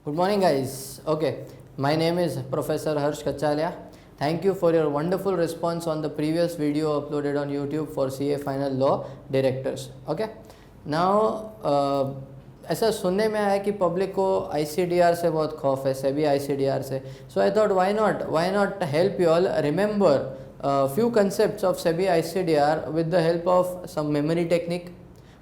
Good morning, guys. Okay, my name is Professor Harsh Kachalia. Thank you for your wonderful response on the previous video uploaded on YouTube for CA Final Law Directors. Okay, now ऐसा सुनने में आया कि public को ICDR से बहुत खौफ है, सेबी ICDR से. So I thought why not help you all remember few concepts of SEBI ICDR with the help of some memory technique.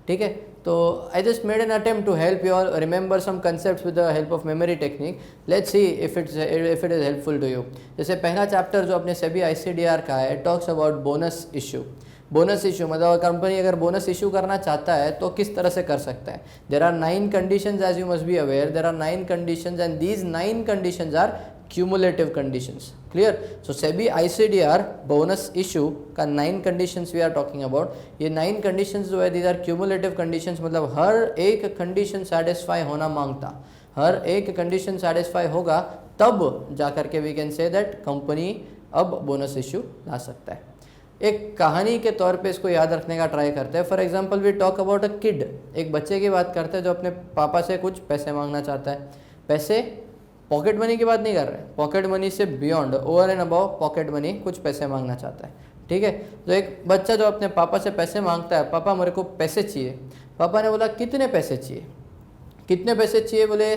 ठीक है, तो I just made an attempt to help you all remember some concepts with the help of memory technique. Let's see if it is helpful to you. जैसे पहला chapter जो अपने SEBI ICDR का है, talks about bonus issue. Bonus issue मतलब company अगर bonus issue करना चाहता है तो किस तरह से कर सकता है. There are 9 conditions as you must be aware. There are 9 conditions and these 9 conditions are cumulative conditions. Clear. So SEBI ICDR bonus issue का 9 conditions we are talking about. ये 9 कंडीशंस जो है दीज आर क्यूमुलेटिव कंडीशंस, मतलब हर एक condition satisfy होना मांगता. हर एक condition satisfy होगा तब जा करके we can say that company अब बोनस इशू ला सकता है. एक कहानी के तौर पे इसको याद रखने का ट्राई करते हैं. For example we talk about a kid. एक बच्चे की बात करते हैं जो अपने पापा से कुछ पैसे मांगना चाहता है. पैसे पॉकेट मनी की बात नहीं कर रहे हैं, पॉकेट मनी से beyond, over and above pocket money कुछ पैसे मांगना चाहता है. ठीक है, तो एक बच्चा जो अपने पापा से पैसे मांगता है, पापा मेरे को पैसे चाहिए. पापा ने बोला कितने पैसे चाहिए. कितने पैसे चाहिए. बोले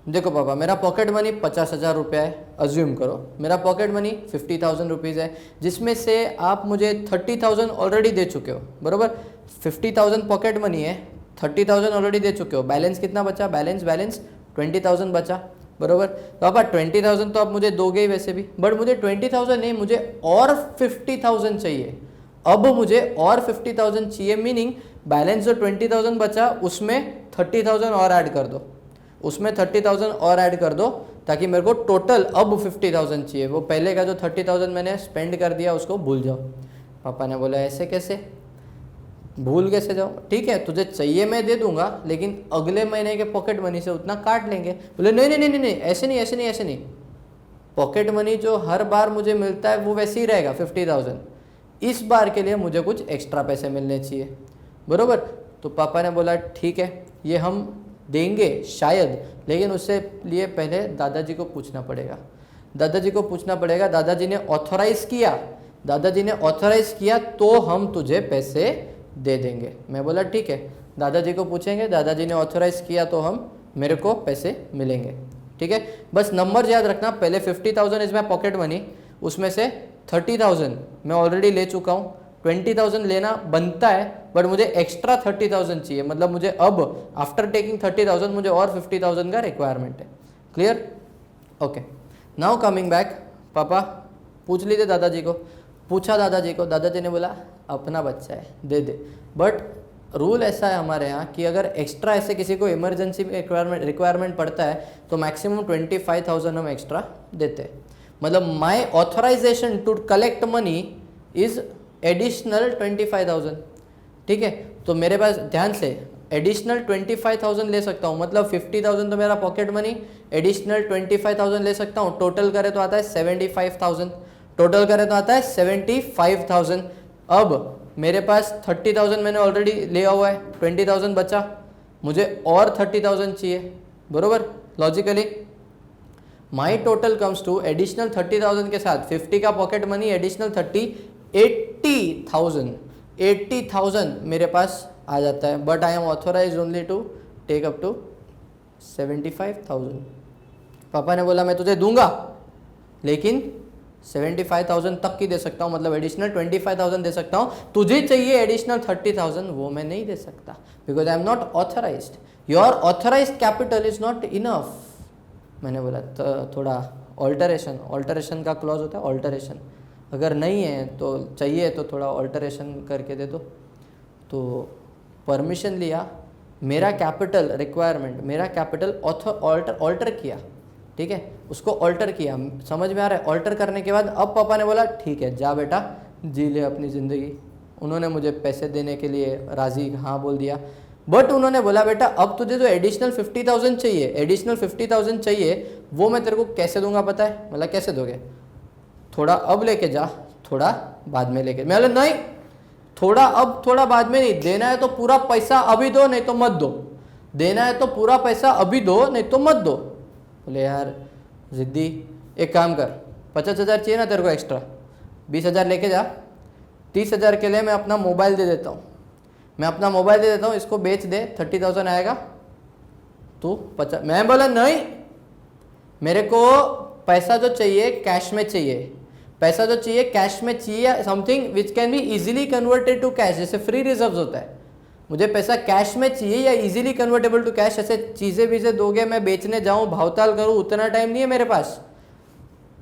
देखो पापा मेरा पॉकेट मनी 50,000 रुपया है. अज्यूम करो मेरा पॉकेट मनी 50,000 रुपीज़ है, जिसमें से आप मुझे 30,000 ऑलरेडी दे चुके हो. बरोबर. 50,000 पॉकेट मनी है, 30,000 ऑलरेडी दे चुके हो. बैलेंस कितना बचा. बैलेंस 20,000 बचा. बरोबर. तो पापा 20,000 तो आप मुझे दोगे ही वैसे भी, बट मुझे 20,000 नहीं, मुझे और 50,000 चाहिए. अब मुझे और 50,000 चाहिए, मीनिंग बैलेंस जो 20,000 बचा उसमें 30,000 और ऐड कर दो. उसमें 30,000 और ऐड कर दो ताकि मेरे को टोटल अब 50,000 चाहिए. वो पहले का जो 30,000 मैंने स्पेंड कर दिया उसको भूल जाओ. पापा ने बोला ऐसे कैसे, भूल कैसे जाओ. ठीक है तुझे चाहिए मैं दे दूंगा, लेकिन अगले महीने के पॉकेट मनी से उतना काट लेंगे. बोले नहीं ऐसे नहीं. पॉकेट मनी जो हर बार मुझे मिलता है वो वैसे ही रहेगा 50,000. इस बार के लिए मुझे कुछ एक्स्ट्रा पैसे मिलने चाहिए. बरोबर. तो पापा ने बोला ठीक है ये हम देंगे शायद, लेकिन उससे लिए पहले दादाजी को पूछना पड़ेगा. दादाजी ने ऑथराइज किया तो हम तुझे पैसे दे देंगे. मैं बोला ठीक है दादाजी को पूछेंगे, दादाजी ने ऑथराइज किया तो हम मेरे को पैसे मिलेंगे. ठीक है, बस नंबर याद रखना. पहले 50,000 इज माई पॉकेट मनी, उसमें से 30,000 मैं ऑलरेडी ले चुका हूँ. 20,000 लेना बनता है, बट मुझे एक्स्ट्रा 30,000 चाहिए. मतलब मुझे अब आफ्टर टेकिंग 30,000 मुझे और 50,000 का रिक्वायरमेंट है. Clear. Okay, now coming back. पापा पूछ लीजिए दादाजी को. पूछा दादाजी को, दादाजी ने बोला अपना बच्चा है दे दे. बट रूल ऐसा है हमारे यहाँ कि अगर एक्स्ट्रा ऐसे किसी को इमरजेंसी रिक्वायरमेंट पड़ता है तो मैक्सिमम 25,000 हम एक्स्ट्रा देते हैं. मतलब my authorisation to collect money is additional 25,000. ठीक है, तो मेरे पास ध्यान से एडिशनल 25,000 ले सकता हूँ. मतलब 50,000 तो मेरा पॉकेट मनी, एडिशनल 25,000 ले सकता हूँ. टोटल करे तो आता है 75,000. अब मेरे पास 30,000 मैंने ऑलरेडी लिया हुआ है, 20,000 बचा, मुझे और 30,000 चाहिए. बरोबर. Logically my total comes to additional 30,000 के साथ 50 का पॉकेट मनी, एडिशनल 30, 80,000 मेरे पास आ जाता है. But I am authorise only to take up to 75,000. पापा ने बोला मैं तुझे दूंगा लेकिन 75,000 तक की दे सकता हूँ, मतलब एडिशनल 25,000 दे सकता हूँ. तुझे चाहिए एडिशनल 30,000, वो मैं नहीं दे सकता because I am not authorised. Your authorised capital is not enough. मैंने बोला तो थोड़ा ऑल्टरेशन का क्लॉज होता है. ऑल्टरेशन अगर नहीं है तो चाहिए तो थोड़ा ऑल्टरेशन करके दे दो. तो परमिशन लिया, मेरा कैपिटल रिक्वायरमेंट, मेरा कैपिटल ऑल्टर किया. ठीक है, उसको ऑल्टर किया. समझ में आ रहा है. ऑल्टर करने के बाद अब पापा ने बोला ठीक है जा बेटा जी ले अपनी ज़िंदगी. उन्होंने मुझे पैसे देने के लिए राज़ी हाँ बोल दिया. बट उन्होंने बोला बेटा अब तुझे जो एडिशनल 50,000 चाहिए वो मैं तेरे को कैसे दूंगा पता है. मतलब कैसे दोगे. थोड़ा अब लेके जा, थोड़ा बाद में लेके. मैं बोला नहीं, थोड़ा अब थोड़ा बाद में नहीं. देना है तो पूरा पैसा अभी दो, नहीं तो मत दो. देना है तो पूरा पैसा अभी दो, नहीं तो मत दो. बोले यार ज़िद्दी, एक काम कर, 50,000 चाहिए ना तेरे को एक्स्ट्रा, 20,000 लेके जा, 30,000 के लिए मैं अपना मोबाइल दे देता हूँ, मैं अपना मोबाइल दे देता हूँ, इसको बेच दे, 30,000 आएगा, तू 50। मैं बोला नहीं, मेरे को पैसा जो चाहिए कैश में चाहिए, पैसा जो चाहिए कैश में चाहिए, something which can be easily converted to cash, जैसे फ्री रिजर्व होता है, मुझे पैसा कैश में चाहिए या इजीली कन्वर्टेबल टू कैश। ऐसे चीज़ें बीजें दोगे, मैं बेचने जाऊँ, भावताल करूँ, उतना टाइम नहीं है मेरे पास,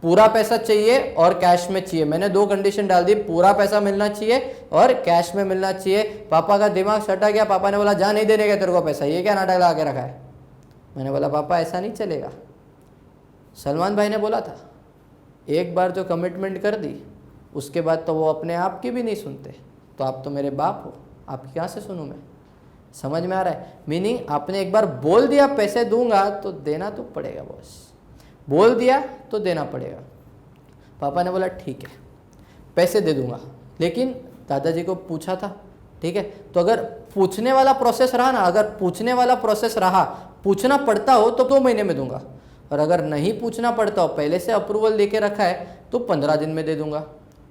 पूरा पैसा चाहिए और कैश में चाहिए। मैंने 2 कंडीशन डाल दी, पूरा पैसा मिलना चाहिए और कैश में मिलना चाहिए। पापा का दिमाग सटा गया, पापा ने बोला जा नहीं देने का तेरे को पैसा, ये क्या नाटक लगा के रखा है। मैंने बोला पापा ऐसा नहीं चलेगा। सलमान भाई ने बोला था एक बार जो कमिटमेंट कर दी उसके बाद तो वो अपने आप की भी नहीं सुनते, तो आप तो मेरे बाप हो, आपकी कहाँ से सुनूँ मैं। समझ में आ रहा है? मीनिंग आपने एक बार बोल दिया पैसे दूंगा तो देना तो पड़ेगा बॉस, बोल दिया तो देना पड़ेगा। पापा ने बोला ठीक है पैसे दे दूंगा, लेकिन दादाजी को पूछा था, ठीक है, तो अगर पूछने वाला प्रोसेस रहा ना, अगर पूछने वाला प्रोसेस रहा, पूछना पड़ता हो तो 2 महीने में दूंगा, और अगर नहीं पूछना पड़ता हो, पहले से अप्रूवल लेके रखा है तो 15 दिन में दे दूंगा।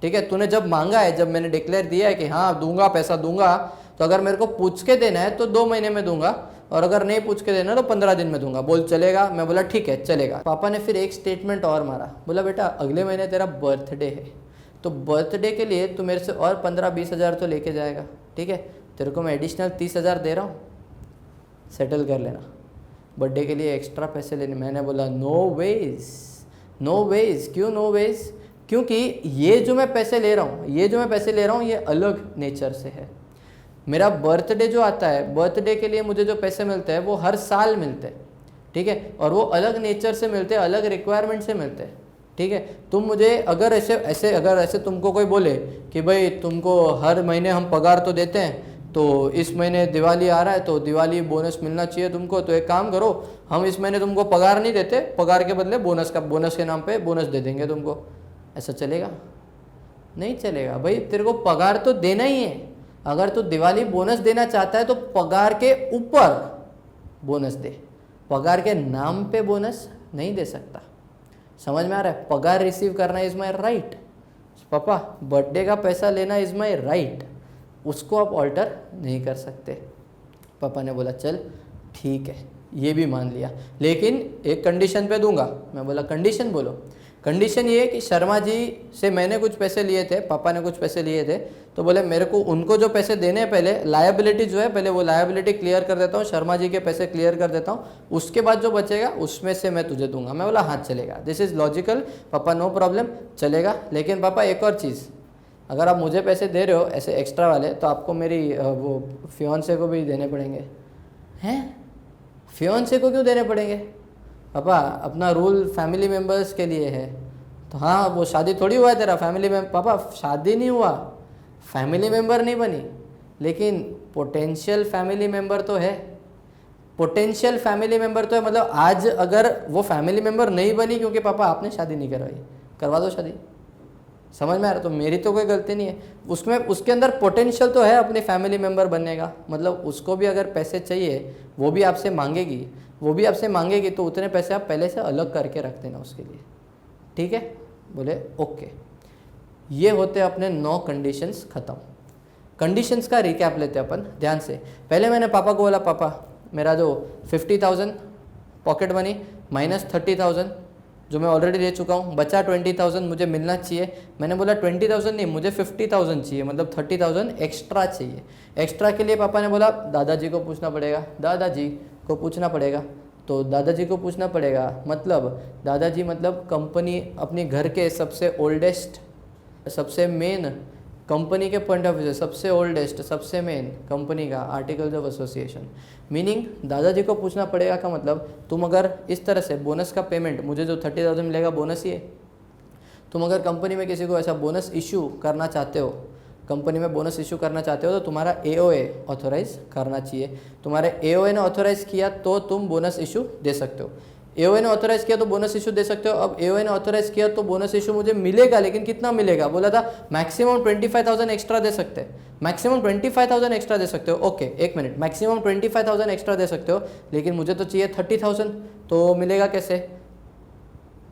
ठीक है, तूने जब मांगा है, जब मैंने डिक्लेयर दिया है कि हाँ दूंगा पैसा दूंगा, तो अगर मेरे को पूछ के देना है तो 2 महीने में दूंगा, और अगर नहीं पूछ के देना तो 15 दिन में दूंगा। बोल चलेगा? मैं बोला ठीक है चलेगा। पापा ने फिर एक स्टेटमेंट और मारा, बोला बेटा अगले महीने तेरा बर्थडे है, तो बर्थडे के लिए तू मेरे से और 15-20 हज़ार तो लेके जाएगा, ठीक है, तेरे को मैं एडिशनल 30,000 दे रहा हूँ, सेटल कर लेना, बर्थडे के लिए एक्स्ट्रा पैसे लेने। मैंने बोला नो वेज, नो वेज। क्यों नो वेज? क्योंकि ये जो मैं पैसे ले रहा हूँ, ये अलग नेचर से है। मेरा बर्थडे जो आता है, बर्थडे के लिए मुझे जो पैसे मिलते हैं वो हर साल मिलते हैं, ठीक है, और वो अलग नेचर से मिलते हैं, अलग रिक्वायरमेंट से मिलते हैं, ठीक है। तुम मुझे अगर ऐसे तुमको कोई बोले कि भाई तुमको हर महीने हम पगार तो देते हैं, तो इस महीने दिवाली आ रहा है तो दिवाली बोनस मिलना चाहिए तुमको, तो एक काम करो हम इस महीने तुमको पगार नहीं देते, पगार के बदले बोनस के नाम पे बोनस दे देंगे तुमको। ऐसा चलेगा? नहीं चलेगा भाई, तेरे को पगार तो देना ही है। अगर तू दिवाली बोनस देना चाहता है तो पगार के ऊपर बोनस दे, पगार के नाम पे बोनस नहीं दे सकता। समझ में आ रहा है? पगार रिसीव करना इज माई राइट, पापा बर्थडे का पैसा लेना इज माई राइट, उसको आप ऑल्टर नहीं कर सकते। पापा ने बोला चल ठीक है, ये भी मान लिया, लेकिन एक कंडीशन पे दूंगा। मैं बोला कंडीशन बोलो। कंडीशन ये है कि शर्मा जी से मैंने कुछ पैसे लिए थे, पापा ने कुछ पैसे लिए थे, तो बोले मेरे को उनको जो पैसे देने हैं, पहले लायबिलिटी जो है पहले वो लायबिलिटी क्लियर कर देता हूँ, शर्मा जी के पैसे क्लियर कर देता हूँ, उसके बाद जो बचेगा उसमें से मैं तुझे दूंगा। मैं बोला हाँ चलेगा, दिस इज़ लॉजिकल पापा, नो प्रॉब्लम, चलेगा। लेकिन पापा एक और चीज़, अगर आप मुझे पैसे दे रहे हो ऐसे एक्स्ट्रा वाले, तो आपको मेरी वो फियोन्से को भी देने पड़ेंगे। हैं? फियोन्से को क्यों देने पड़ेंगे? पापा अपना रूल फैमिली मेम्बर्स के लिए है। तो हाँ वो शादी थोड़ी हुआ है तेरा फैमिली में। पापा शादी नहीं हुआ, फैमिली मेम्बर नहीं बनी, लेकिन पोटेंशियल फैमिली मेम्बर तो है। पोटेंशियल फैमिली मेम्बर तो है, मतलब आज अगर वो फैमिली मेम्बर नहीं बनी क्योंकि पापा आपने शादी नहीं करवाई, करवा दो शादी। समझ में आ रहा? तो मेरी तो कोई गलती नहीं है उसमें, उसके अंदर पोटेंशियल तो है अपनी फैमिली मेम्बर बनने का। मतलब उसको भी अगर पैसे चाहिए वो भी आपसे मांगेगी, तो उतने पैसे आप पहले से अलग करके रख देना उसके लिए, ठीक है? बोले ओके। ये होते अपने 9 कंडीशंस ख़त्म। कंडीशंस का रिकैप लेते अपन ध्यान से। पहले मैंने पापा को बोला पापा मेरा जो 50,000 पॉकेट मनी माइनस 30,000 जो मैं ऑलरेडी दे चुका हूँ, बचा 20,000 मुझे मिलना चाहिए। मैंने बोला 20,000 नहीं, मुझे 50,000 चाहिए, मतलब 30,000 एक्स्ट्रा चाहिए। एक्स्ट्रा के लिए पापा ने बोला दादाजी को पूछना पड़ेगा। तो दादाजी को पूछना पड़ेगा मतलब दादाजी मतलब कंपनी, अपने घर के सबसे ओल्डेस्ट, सबसे मेन कंपनी के पॉइंट ऑफ व्यू से सबसे ओल्डेस्ट, सबसे मेन कंपनी का आर्टिकल्स ऑफ एसोसिएशन। मीनिंग दादाजी को पूछना पड़ेगा का मतलब तुम अगर इस तरह से बोनस का पेमेंट, मुझे जो 30,000 मिलेगा बोनस ही है, तुम अगर कंपनी में किसी को ऐसा बोनस इशू करना चाहते हो, कंपनी में बोनस इशू करना चाहते हो, तो तुम्हारा AOA ऑथोराइज करना चाहिए। तुम्हारे AOA ने ऑथोराइज किया तो तुम बोनस इशू दे सकते हो। AOA ने ऑथोराइज किया तो बोनस इशू दे सकते हो। अब AOA ने ऑथोराइज किया तो बोनस इशू मुझे मिलेगा, लेकिन कितना मिलेगा? बोला था मैक्सिमम 25,000 एक्स्ट्रा दे सकते हैं, मैक्सिमम 25,000 एक्स्ट्रा दे सकते हो। ओके एक मिनट, मैक्सिमम 25,000 एक्स्ट्रा दे सकते हो, लेकिन मुझे तो चाहिए 30,000, तो मिलेगा कैसे?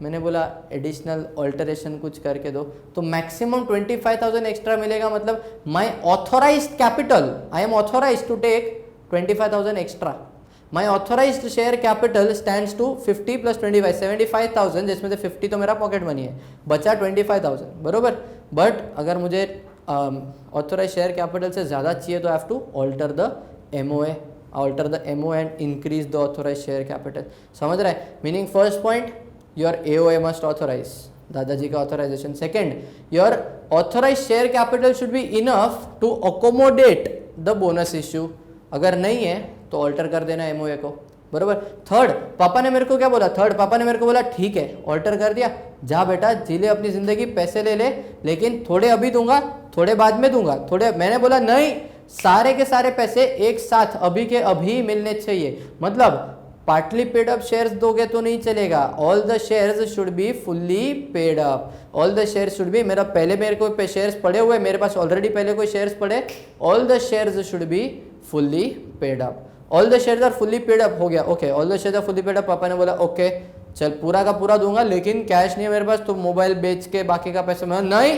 मैंने बोला एडिशनल ऑल्टरेशन कुछ करके दो, तो मैक्सिमम 25,000 एक्स्ट्रा मिलेगा, मतलब my authorised capital, I am authorised to take 25,000 extra. My authorised share capital stands to 50 + 25 75,000, जिसमें से 50 तो मेरा पॉकेट मनी है, बचा 25,000, बरोबर. बट अगर मुझे ऑथोराइज शेयर कैपिटल से ज़्यादा चाहिए तो I have to alter the MOA, alter the MOA and increase the authorized share capital. समझ रहा है? Meaning first point, your AOA must authorise, दादाजी का authorisation. Second, your authorise share capital should be enough to accommodate the bonus issue. अगर नहीं है तो alter कर देना MOA को, बरोबर. थर्ड, पापा ने मेरे को क्या बोला, पापा ने मेरे को बोला ठीक है ऑल्टर कर दिया, जा बेटा जी ले अपनी जिंदगी, पैसे ले ले, लेकिन थोड़े अभी दूंगा, थोड़े बाद में दूंगा, थोड़े. मैंने बोला नहीं, सारे के सारे पैसे एक साथ अभी के अभी मिलने चाहिए. मतलब पार्टली पेड अप शेयर्स दोगे तो नहीं चलेगा, all the shares should be fully paid up. All the shares should B, मेरा पहले मेरे को शेयर्स पड़े हुए, मेरे पास ऑलरेडी पहले कोई शेयर्स पड़े, all the shares should be fully paid up. All the shares are fully paid up, हो गया, okay. All the shares are fully paid up. पापा ने बोला ओके चल पूरा का पूरा दूंगा, लेकिन कैश नहीं है मेरे पास, तो मोबाइल बेच के बाकी का पैसा. मैं नहीं,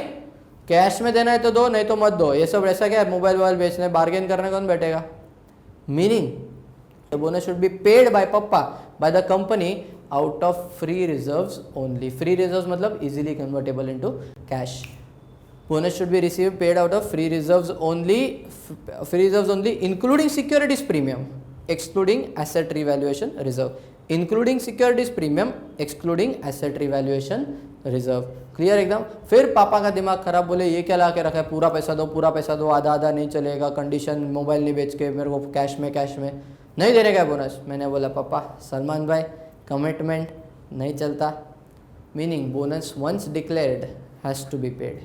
कैश में देना है तो दो, नहीं तो मत दो. ये सब ऐसा क्या है, मोबाइल बेचने, बार्गेन करने कौन बैठेगा. Meaning the bonus should be paid by पप्पा, by the company out of free reserves only. Free reserves मतलब easily convertible into cash. Bonus should be receive paid out of free reserves only including securities premium, excluding asset revaluation reserve. Including securities premium, excluding asset revaluation reserve. Clear एकदम. फिर पापा का दिमाग खराब, बोले ये क्या ला के रखा है, पूरा पैसा दो, पूरा पैसा दो, आधा आधा नहीं चलेगा, कंडीशन मोबाइल नहीं बेच के मेरे को कैश में नहीं देने का बोनस. मैंने बोला पापा, सलमान भाई कमिटमेंट नहीं चलता. Meaning bonus once declared has to be paid.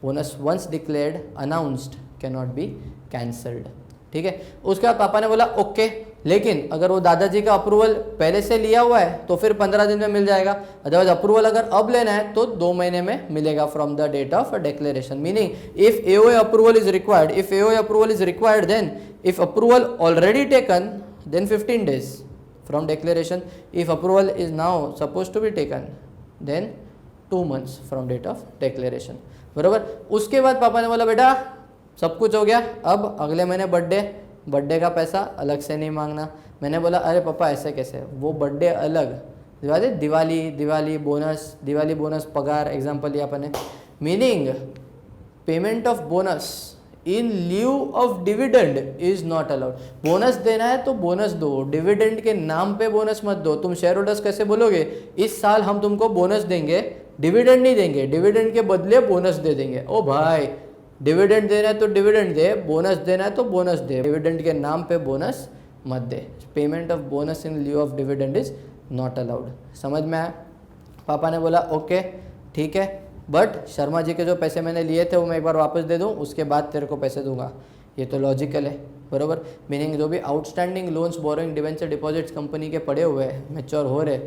Bonus once declared announced can not be cancelled. ठीक है. उसके बाद पापा ने बोला ओके, लेकिन अगर वो दादाजी का अप्रूवल पहले से लिया हुआ है तो फिर 15 दिन में मिल जाएगा. अदरवाइज अप्रूवल अगर अब लेना है तो 2 महीने में मिलेगा from the date of declaration. Meaning if AOA approval is required, then if approval already taken then 15 days from declaration. If approval is now suppose to be taken then 2 months from date of declaration, बरोबर. उसके बाद पापा ने बोला बेटा सब कुछ हो गया, अब अगले महीने बर्थडे का पैसा अलग से नहीं मांगना. मैंने बोला अरे पापा ऐसे कैसे, वो बर्थडे अलग, दिवाली बोनस पगार एग्जाम्पल लिया अपन ने. Meaning payment of bonus in lieu of dividend is not allowed. Bonus देना है तो बोनस दो, डिविडेंड के नाम पे बोनस मत दो. तुम शेयर होल्डर्स कैसे बोलोगे इस साल हम तुमको बोनस देंगे, डिविडेंड नहीं देंगे, डिविडेंड के बदले बोनस दे देंगे. ओ भाई, डिविडेंड देना है तो डिविडेंड दे, बोनस देना है तो बोनस दे, डिविडेंड के नाम पे बोनस मत दे. Payment of bonus in lieu of dividend is not allowed. समझ में आया. पापा ने बोला ओके ठीक है, बट शर्मा जी के जो पैसे मैंने लिए थे वो मैं एक बार वापस दे दूँ, उसके बाद तेरे को पैसे दूंगा. ये तो लॉजिकल है, बरोबर. मीनिंग जो भी outstanding loans, borrowing, debenture, deposits company के पड़े हुए हैं, मैच्योर हो रहे,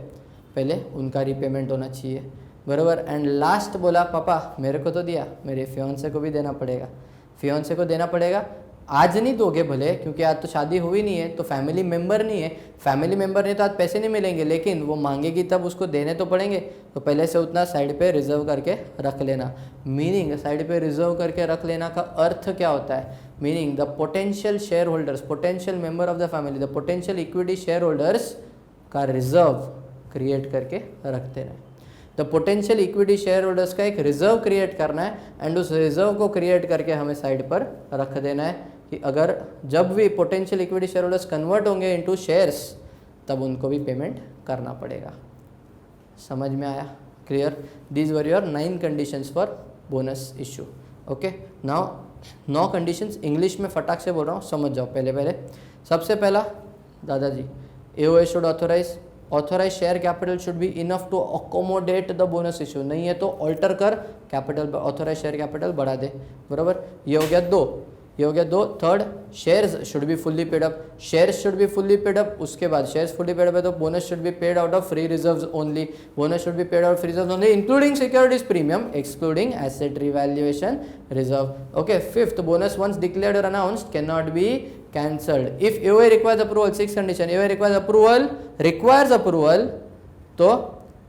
पहले उनका रीपेमेंट होना चाहिए, बरोबर. एंड लास्ट बोला पापा मेरे को तो दिया, मेरे फियोन्से को भी देना पड़ेगा. फियोन्से को देना पड़ेगा, आज नहीं दोगे भले, क्योंकि आज तो शादी हुई नहीं है, तो फैमिली मेम्बर नहीं है, फैमिली मेम्बर नहीं तो आज पैसे नहीं मिलेंगे, लेकिन वो मांगेगी तब उसको देने तो पड़ेंगे, तो पहले से उतना साइड पे रिजर्व करके रख लेना. मीनिंग साइड पे रिजर्व करके रख लेना का अर्थ क्या होता है. Meaning the potential share holders, potential member of the family, the potential equity share holders का रिजर्व क्रिएट करके रखते रहे. The potential equity share holders का एक रिजर्व क्रिएट करना है, एंड उस रिजर्व को क्रिएट करके हमें साइड पर रख देना है कि अगर जब भी potential equity share holders convert होंगे इनटू शेयर्स तब उनको भी पेमेंट करना पड़ेगा. समझ में आया. Clear. These were your 9 conditions for bonus issue. Okay. Now 9 conditions English में फटाक से बोल रहा हूँ, समझ जाओ. पहले सबसे पहला दादाजी, AOA should authorise share capital should be enough to accommodate the bonus issue. नहीं है तो ऑल्टर कर, कैपिटल ऑथोराइज शेयर कैपिटल बढ़ा दे, बराबर. ये हो गया दो. Third, shares should be fully paid up. Shares should be fully paid up. उसके बाद शेयर्स फुल्ली पेड अप है तो bonus should be paid out of free reserves only. Bonus should be paid out free reserves only including securities premium, excluding asset revaluation reserve. Okay. Fifth, bonus once declared और announced can not be cancelled. If AOA requires approval, 6th condition, AOA requires approval तो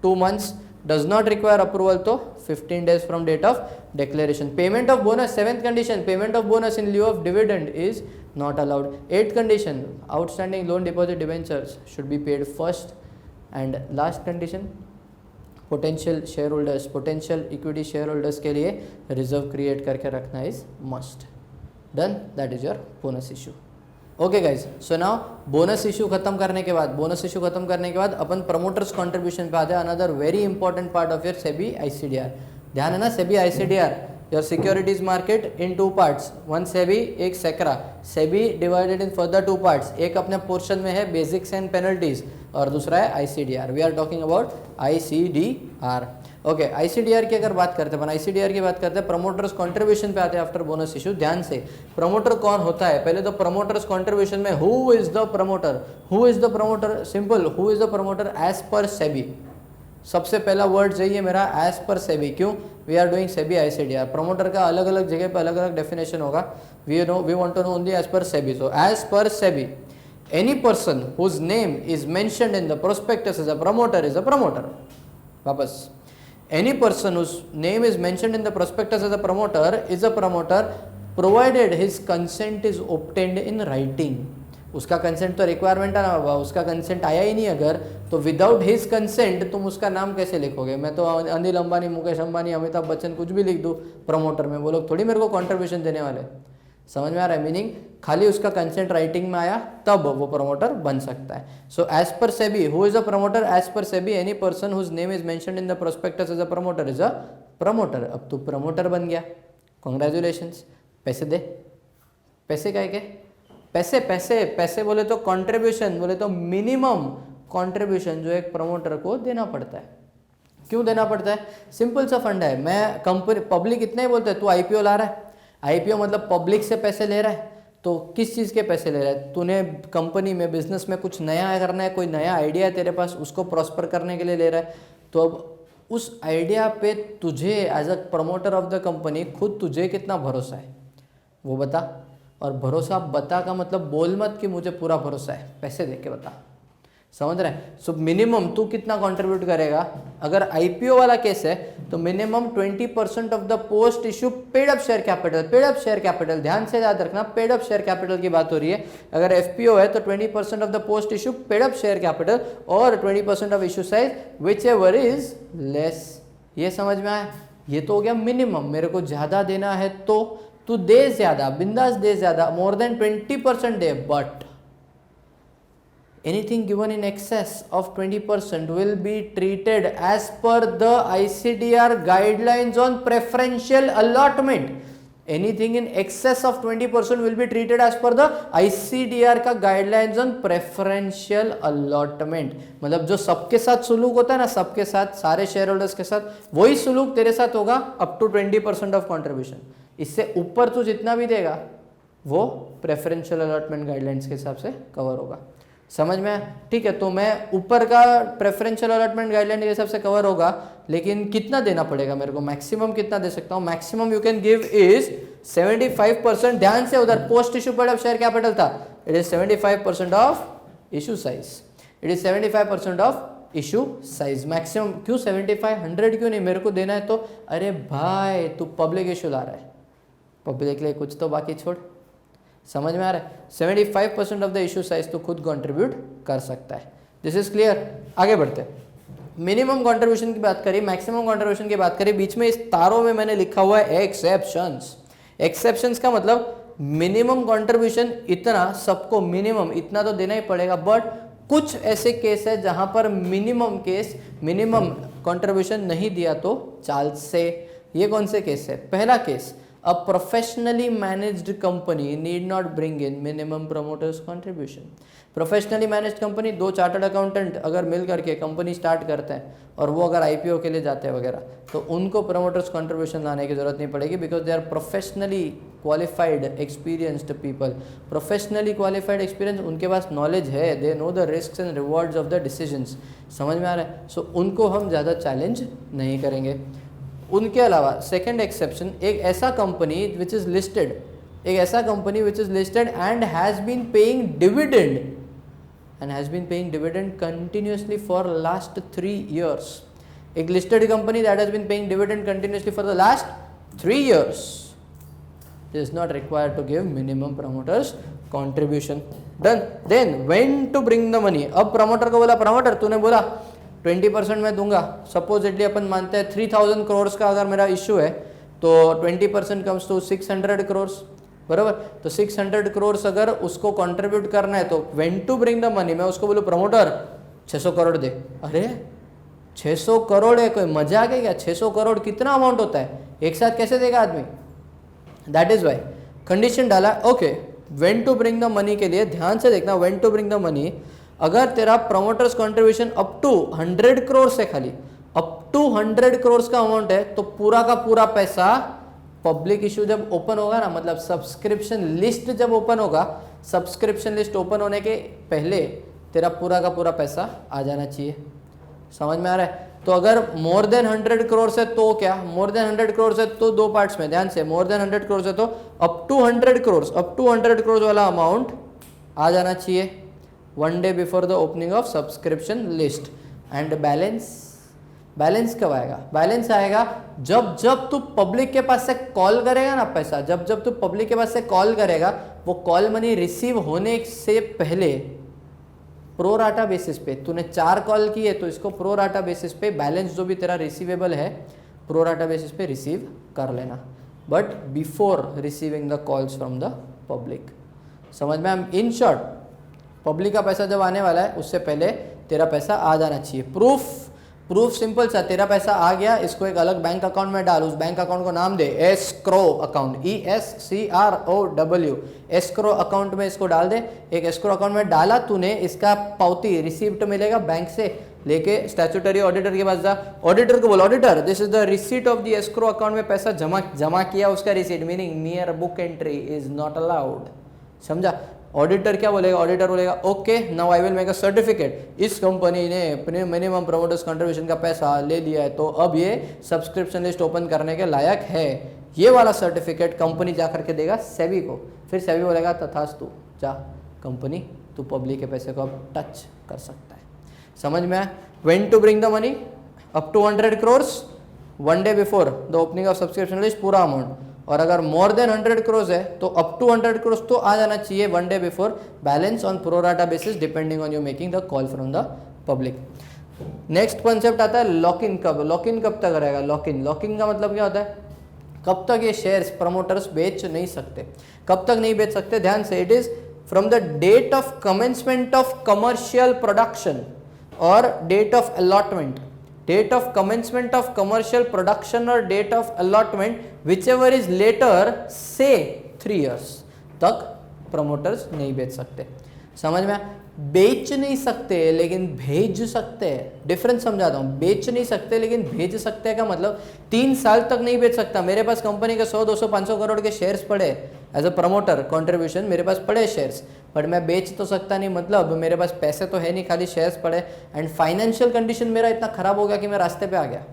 2 months. Does not require approval तो 15 days from date of declaration. Payment of bonus, 7th condition, payment of bonus in lieu of dividend is not allowed. 8th condition, outstanding loan deposit debentures should be paid first. And last condition, potential shareholders, potential equity shareholders के लिए reserve create करके रखना is must. Done. That is your bonus issue. Okay guys, so now bonus issue खत्म करने के बाद अपन promoters contribution पे आते हैं. Another very important part of your SEBI ICDR. ध्यान है ना, SEBI ICDR, your securities market in 2 parts, one SEBI एक सेक्रा. SEBI divided in further 2 parts, एक अपने पोर्शन में है बेसिक्स एंड पेनल्टीज और दूसरा है ICDR. We are talking about ICDR. Okay, ICDR की अगर बात करते हैं, आईसीडीआर की बात करते हैं, प्रमोटर्स कंट्रीब्यूशन पे आते हैं आफ्टर बोनस इशू. ध्यान से, प्रमोटर कौन होता है? पहले तो प्रमोटर्स कंट्रीब्यूशन में who is the promoter, simple, who is the promoter as per SEBI. सबसे पहला वर्ड चाहिए मेरा एज पर सेबी. क्यों? We are doing SEBI ICDR. Promoter का अलग अलग जगह पे अलग अलग डेफिनेशन होगा. We want to know only as per SEBI. So as per SEBI, any person whose name is mentioned in the prospectus as a promoter is a promoter. वापस, any person whose name is mentioned in the prospectus as a promoter provided his consent is obtained in writing. उसका consent तो requirement है ना बाबा, उसका consent आया ही नहीं अगर, तो विदाउट हिज कंसेंट तुम उसका नाम कैसे लिखोगे? मैं तो अनिल अंबानी, मुकेश अंबानी, अमिताभ बच्चन कुछ भी लिख दूँ प्रमोटर में, वो लोग थोड़ी मेरे को कॉन्ट्रीब्यूशन देने वाले. समझ में आ रहा है मीनिंग? खाली उसका कंसेंट राइटिंग में आया तब वो प्रमोटर बन सकता है. So as per SEBI, who is a promoter? As per SEBI, any person whose name is mentioned in the prospectus as a promoter is a promoter. अब तू प्रमोटर बन गया, कांग्रेचुलेशंस. पैसे दे. पैसे काय के? पैसे बोले तो कंट्रीब्यूशन, बोले तो मिनिमम कंट्रीब्यूशन जो एक प्रमोटर को देना पड़ता है. क्यों देना पड़ता है? सिंपल सा फंड है. मैं कंपनी, पब्लिक इतना ही बोलते हैं, तू आईपीओ ला रहा है, आईपीओ मतलब पब्लिक से पैसे ले रहा है, तो किस चीज़ के पैसे ले रहा है? तूने कंपनी में, बिजनेस में कुछ नया करना है, कोई नया आइडिया है तेरे पास, उसको प्रॉस्पर करने के लिए ले रहा है. तो अब उस आइडिया पे तुझे as a promoter of the company खुद तुझे कितना भरोसा है वो बता. और भरोसा बता का मतलब बोल मत कि मुझे पूरा भरोसा है, पैसे दे के बता. समझ रहे हैं? सो मिनिमम तू कितना कंट्रीब्यूट करेगा? अगर आईपीओ वाला केस है तो minimum 20% of the post issue paid up share capital. ध्यान से याद रखना, पेड अप शेयर कैपिटल की बात हो रही है. अगर एफपीओ है तो 20% of the post issue paid up share capital और 20% of issue size which ever is less. ये समझ में आया? ये तो हो गया मिनिमम. मेरे को ज्यादा देना है तो तू दे ज्यादा, बिंदास दे ज्यादा, more than 20% they. But anything given in excess of 20% will be treated as per the ICDR guidelines on preferential allotment. Anything in excess of 20% will be treated as per the ICDR का guidelines on preferential allotment. मतलब जो सबके साथ सुलूक होता है ना, सबके साथ, सारे शेयर होल्डर्स के साथ, वही सुलूक तेरे साथ होगा अप टू 20% ऑफ कॉन्ट्रीब्यूशन. इससे ऊपर तू जितना भी देगा वो प्रेफरेंशियल अलॉटमेंट गाइडलाइंस के हिसाब से कवर होगा. समझ में? ठीक है, तो मैं ऊपर का प्रेफरेंशियल अलॉटमेंट गाइडलाइन के हिसाब से कवर होगा, लेकिन कितना देना पड़ेगा मेरे को? मैक्सिमम कितना दे सकता हूँ? Maximum you can give is 75%. ध्यान से, उधर post issue paid up share capital था, it is 75% of issue size. It is 75% of issue size. Maximum क्यों 75? 100 क्यों नहीं? मेरे को देना है तो. अरे भाई तू पब्लिक इशू ला रहा है, पब्लिक के लिए कुछ तो बाकी छोड़. समझ में आ रहा है? 75% ऑफ द इशू साइज तो खुद कंट्रीब्यूट कर सकता है. This is clear? आगे बढ़ते. मिनिमम कंट्रीब्यूशन की बात करी, मैक्सिमम कंट्रीब्यूशन की बात करी. बीच में इस तारों में मैंने लिखा हुआ है एक्सेप्शंस. एक्सेप्शंस का मतलब मिनिमम कंट्रीब्यूशन इतना, सबको मिनिमम इतना तो देना ही पड़ेगा. बट कुछ ऐसे केस है जहां पर मिनिमम कंट्रीब्यूशन नहीं दिया तो चाल से. ये कौन से केस है? पहला case, a professionally managed company need not bring in minimum promoters contribution. Professionally managed company, 2 chartered accountant अगर मिल करके कंपनी स्टार्ट करते हैं और वो अगर आईपीओ के लिए जाते हैं वगैरह, तो उनको प्रमोटर्स कंट्रीब्यूशन लाने की जरूरत नहीं पड़ेगी, because they are professionally qualified experienced people. Professionally qualified experience, उनके पास नॉलेज है, they know the risks and rewards of the decisions. समझ में आ रहा है? सो उनको हम ज़्यादा चैलेंज नहीं करेंगे. उनके अलावा सेकंड एक्सेप्शन, एक ऐसा company which is listed and has been paying dividend continuously for last 3 years. एक listed company that has been paying dividend continuously for the last 3 years is not required to give minimum promoters contribution. Done. Then when to bring the money. अब promoter को बोला, promoter तूने बोला 20% मैं दूंगा. Supposedly अपन मानते हैं 3000 करोड़ का अगर मेरा इशू है तो 20% कम्स टू 600 करोड़, बराबर. तो 600 करोड़ अगर उसको कंट्रीब्यूट करना है तो when to bring the money, मैं उसको बोलूँ प्रमोटर 600 करोड़ दे. अरे 600 करोड़ है, कोई मजाक है क्या? 600 करोड़ कितना अमाउंट होता है, एक साथ कैसे देगा आदमी? दैट इज वाई कंडीशन डाला. Okay, when to bring the money के लिए ध्यान से देखना. When to bring the money, अगर तेरा promoters contribution up to 100 crore से, खाली अप टू 100 करोड़ का अमाउंट है, तो पूरा का पूरा पैसा पब्लिक इशू जब ओपन होगा ना, मतलब सब्सक्रिप्शन लिस्ट जब ओपन होगा, सब्सक्रिप्शन लिस्ट ओपन होने के पहले तेरा पूरा का पूरा पैसा आ जाना चाहिए. समझ में आ रहा है? तो अगर मोर देन 100 करोड़ से तो क्या, मोर देन 100 करोड़ से तो दो पार्ट्स में, ध्यान से, मोर देन 100 करोड़ से तो up to 100 crore, up to 100 crore वाला अमाउंट आ जाना चाहिए 1 day before the opening of subscription list. And balance कब आएगा? बैलेंस आएगा जब जब तू पब्लिक के पास से कॉल करेगा ना पैसा, जब जब तू पब्लिक के पास से कॉल करेगा, वो कॉल मनी रिसीव होने से पहले प्रो राटा बेसिस पे, तूने 4 कॉल किए तो इसको प्रो राटा बेसिस पे बैलेंस जो भी तेरा रिसीवेबल है प्रो राटा बेसिस पे रिसीव कर लेना, but before receiving the calls from the public. समझ में? इन शॉर्ट, पब्लिक का पैसा जब आने वाला है उससे पहले तेरा पैसा आ जाना चाहिए. प्रूफ सिंपल सा, तेरा पैसा आ गया, इसको एक अलग बैंक अकाउंट में डाल, उस बैंक अकाउंट को नाम दे escrow account, ESCROW, escrow account में इसको डाल दे. एक एस्क्रो अकाउंट में डाला तूने, इसका पावती रिसीप्ट मिलेगा बैंक से, लेके स्टैट्यूटरी ऑडिटर के पास जा, ऑडिटर को बोल, auditor this is the receipt of the escrow account में पैसा जमा किया, उसका receipt, meaning near book entry is not allowed. समझा? ऑडिटर क्या बोलेगा? ऑडिटर बोलेगा okay now I will make a certificate, इस कंपनी ने अपने मिनिमम प्रमोटर्स कंट्रीब्यूशन का पैसा ले लिया है तो अब ये सब्सक्रिप्शन लिस्ट ओपन करने के लायक है. ये वाला सर्टिफिकेट कंपनी जा करके देगा सेबी को, फिर सेबी बोलेगा तथास्तु, जा कंपनी तू पब्लिक के पैसे को अब टच कर सकता है. समझ में आया? When to bring the money up to 100 crore 1 day before the opening of subscription list पूरा अमाउंट, और अगर मोर देन 100 करोड़ है तो अप टू 100 करोड़ तो आ जाना चाहिए 1 day before, balance on pro rata basis depending on you making the call from the public. Next concept आता है लॉक इन. कब तक रहेगा? लॉक इन का मतलब क्या होता है? कब तक ये शेयर्स प्रमोटर्स बेच नहीं सकते. कब तक नहीं बेच सकते? ध्यान से, it is from the date of commencement of commercial production और date of allotment. Date of commencement of commercial production और date of allotment whichever is later से 3 years तक प्रमोटर्स नहीं बेच सकते. समझ में? बेच नहीं सकते लेकिन भेज सकते हैं. डिफरेंस समझाता हूँ. बेच नहीं सकते लेकिन भेज सकते हैं का मतलब 3 साल तक नहीं बेच सकता. मेरे पास कंपनी के 100, 200, 500 करोड़ के शेयर्स पड़े एज अ प्रमोटर कंट्रीब्यूशन, मेरे पास पड़े शेयर्स, बट मैं बेच तो सकता नहीं, मतलब मेरे पास पैसे तो है नहीं, खाली शेयर्स पड़े, एंड फाइनेंशियल कंडीशन मेरा इतना खराब हो गया कि मैं रास्ते पे आ गया.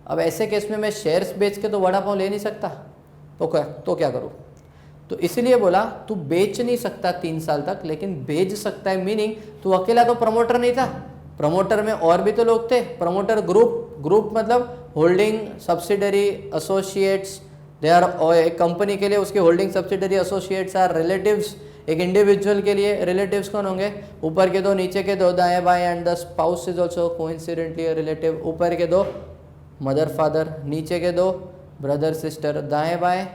अब ऐसे केस में मैं शेयर्स बेच के तो वड़ा पाव ले नहीं सकता, तो क्या करूँ? तो इसीलिए बोला तू बेच नहीं सकता 3 साल तक, लेकिन भेज सकता है. मीनिंग तू अकेला तो प्रमोटर नहीं था, प्रमोटर में और भी तो लोग थे. प्रमोटर ग्रुप मतलब holding subsidiary associates, they are. एक कंपनी के लिए उसके holding subsidiary associates are relatives. एक इंडिविजुअल के लिए रिलेटिव्स कौन होंगे? ऊपर के 2, नीचे के 2, दाएं बाएं, and the spouse is also coincidentally relative. ऊपर के 2 मदर फादर, नीचे के 2 ब्रदर सिस्टर, दाएं बाएं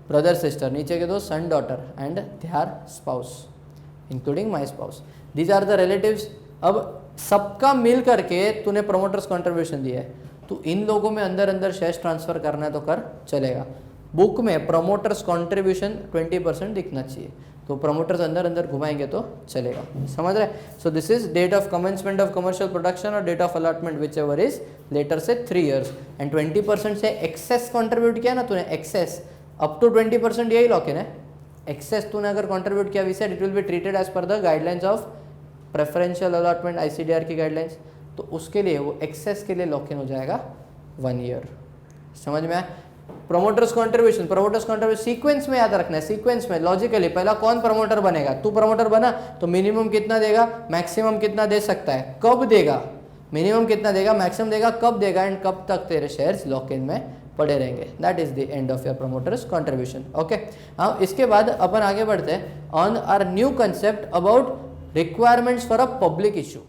ब्रदर सिस्टर, नीचे के 2 son daughter, and they are spouse including my spouse. These are the relatives. अब सबका मिल करके तूने प्रमोटर्स कंट्रीब्यूशन दिया है, तो इन लोगों में अंदर शेयर्स ट्रांसफर करना है तो कर, चलेगा. बुक में प्रमोटर्स कंट्रीब्यूशन 20% दिखना चाहिए, तो प्रमोटर्स अंदर घुमाएंगे तो चलेगा. समझ रहे? So this is date of commencement of commercial production और date of allotment whichever is later से 3 years. एंड 20% से एक्सेस कंट्रीब्यूट किया ना तूने, एक्सेस अप टू 20% यही लॉक इन है. एक्सेस तूने अगर कंट्रीब्यूट किया, we said it will be treated as per the guidelines of preferential allotment ICDR की गाइडलाइंस, तो उसके लिए वो एक्सेस के लिए लॉक इन हो जाएगा 1 year. समझ में आया? प्रमोटर्स कंट्रीब्यूशन सीक्वेंस में याद रखना है, सीक्वेंस में लॉजिकली. पहला कौन प्रमोटर बनेगा? तू प्रमोटर बना तो मिनिमम कितना देगा, मैक्सिमम कितना दे सकता है, कब देगा? मिनिमम कितना देगा, मैक्सिमम देगा, कब देगा एंड कब तक तेरे शेयर्स लॉक इन में पड़े रहेंगे। That is the end of your promoters contribution. Okay, हाँ इसके बाद अपन आगे बढ़ते हैं on our new concept about requirements for a public issue.